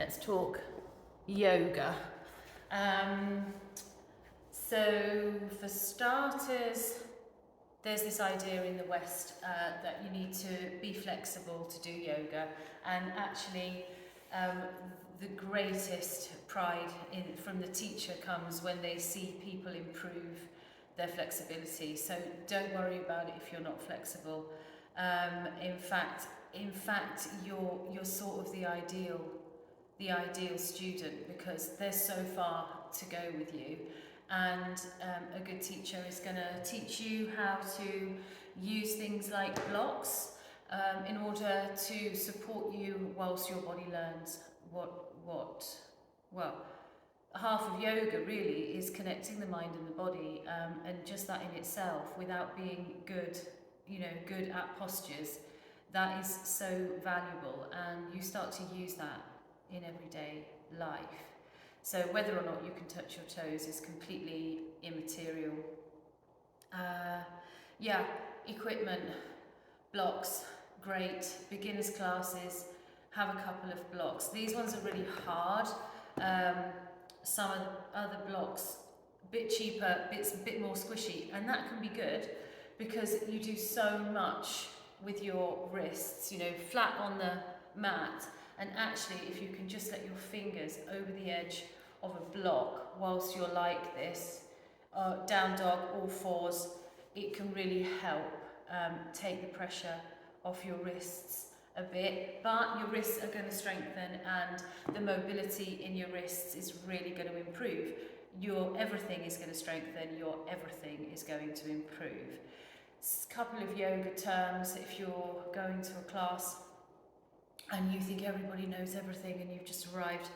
let's talk yoga. So for starters, there's this idea in the West that you need to be flexible to do yoga, and actually the greatest pride from the teacher comes when they see people improve their flexibility. So don't worry about it if you're not flexible. In fact, you're sort of the ideal student, because there's so far to go with you, and a good teacher is going to teach you how to use things like blocks in order to support you whilst your body learns well, half of yoga really is connecting the mind and the body, and just that in itself, without being good at postures, that is so valuable, and you start to use that in everyday life. So whether or not you can touch your toes is completely immaterial. Equipment, blocks, great. Beginners classes, have a couple of blocks. These ones are really hard. Some of the other blocks, a bit cheaper, a bit more squishy, and that can be good because you do so much with your wrists, flat on the mat. And actually, if you can just let your fingers over the edge of a block whilst you're like this, down dog, all fours, it can really help take the pressure off your wrists a bit. But your wrists are going to strengthen, and the mobility in your wrists is really going to improve. Your everything is going to strengthen, your everything is going to improve. A couple of yoga terms if you're going to a class and you think everybody knows everything and you've just arrived.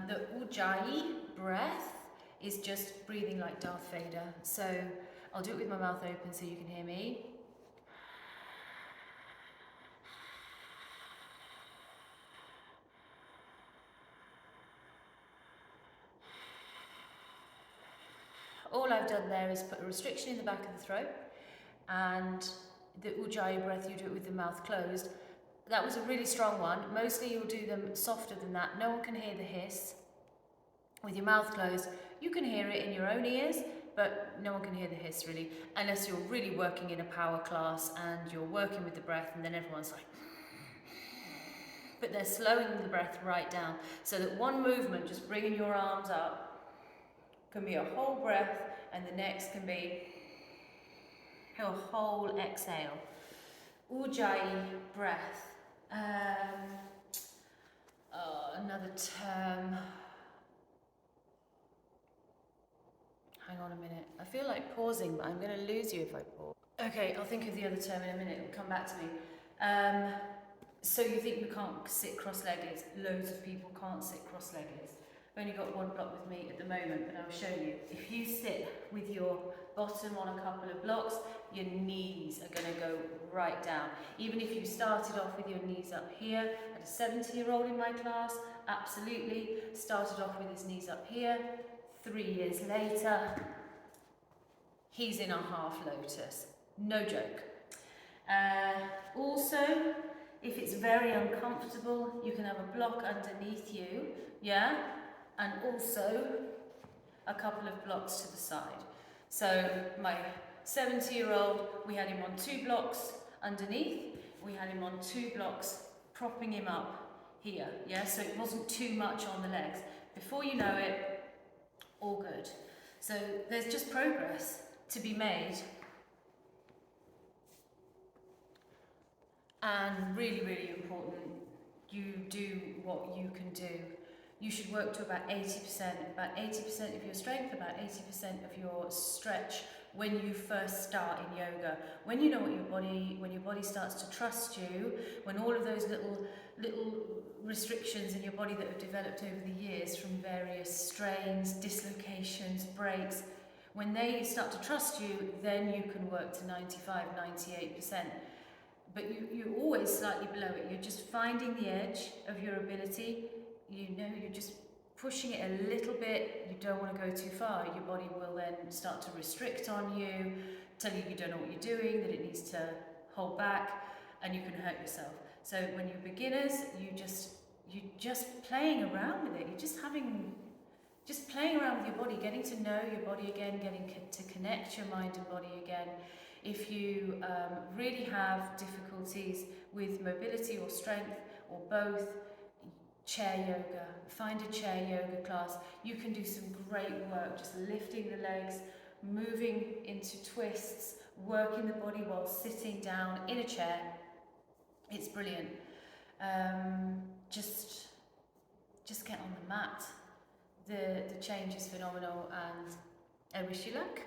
The Ujjayi breath is just breathing like Darth Vader. So I'll do it with my mouth open so you can hear me. All I've done there is put a restriction in the back of the throat, and the Ujjayi breath, you do it with the mouth closed. That was a really strong one. Mostly you'll do them softer than that. No one can hear the hiss. With your mouth closed, you can hear it in your own ears, but no one can hear the hiss really, unless you're really working in a power class and you're working with the breath, and then everyone's like, but they're slowing the breath right down, so that one movement, just bringing your arms up, can be a whole breath, and the next can be a whole exhale. Ujjayi breath. Another term. Hang on a minute. I feel like pausing, but I'm going to lose you if I pause. Okay, I'll think of the other term in a minute. It'll come back to me. So you think you can't sit cross-legged? Loads of people can't sit cross-legged. I've only got one block with me at the moment, but I'll show you. If you sit with your bottom on a couple of blocks, your knees are going to go right down. Even if you started off with your knees up here, I had a 70-year-old in my class, absolutely, started off with his knees up here. 3 years later, he's in a half lotus. No joke. Also, if it's very uncomfortable, you can have a block underneath you, yeah? And also a couple of blocks to the side. So my 70-year-old, we had him on 2 blocks underneath. We had him on 2 blocks, propping him up here, yeah? So it wasn't too much on the legs. Before you know it, all good. So there's just progress to be made. And really, really important, you do what you can do. You should work to about 80% of your strength, about 80% of your stretch when you first start in yoga. When you know what when your body starts to trust you, when all of those little restrictions in your body that have developed over the years from various strains, dislocations, breaks, when they start to trust you, then you can work to 95, 98%. But you're always slightly below it. You're just finding the edge of your ability. You're just pushing it a little bit. You don't want to go too far. Your body will then start to restrict on you, tell you you don't know what you're doing, that it needs to hold back, and you can hurt yourself. So when you're beginners, you just playing around with it. You're just playing around with your body, getting to know your body again, getting to connect your mind and body again. If you really have difficulties with mobility or strength or both, chair yoga, find a chair yoga class. You can do some great work, just lifting the legs, moving into twists, working the body while sitting down in a chair. It's brilliant. Just get on the mat. The change is phenomenal, and I wish you luck.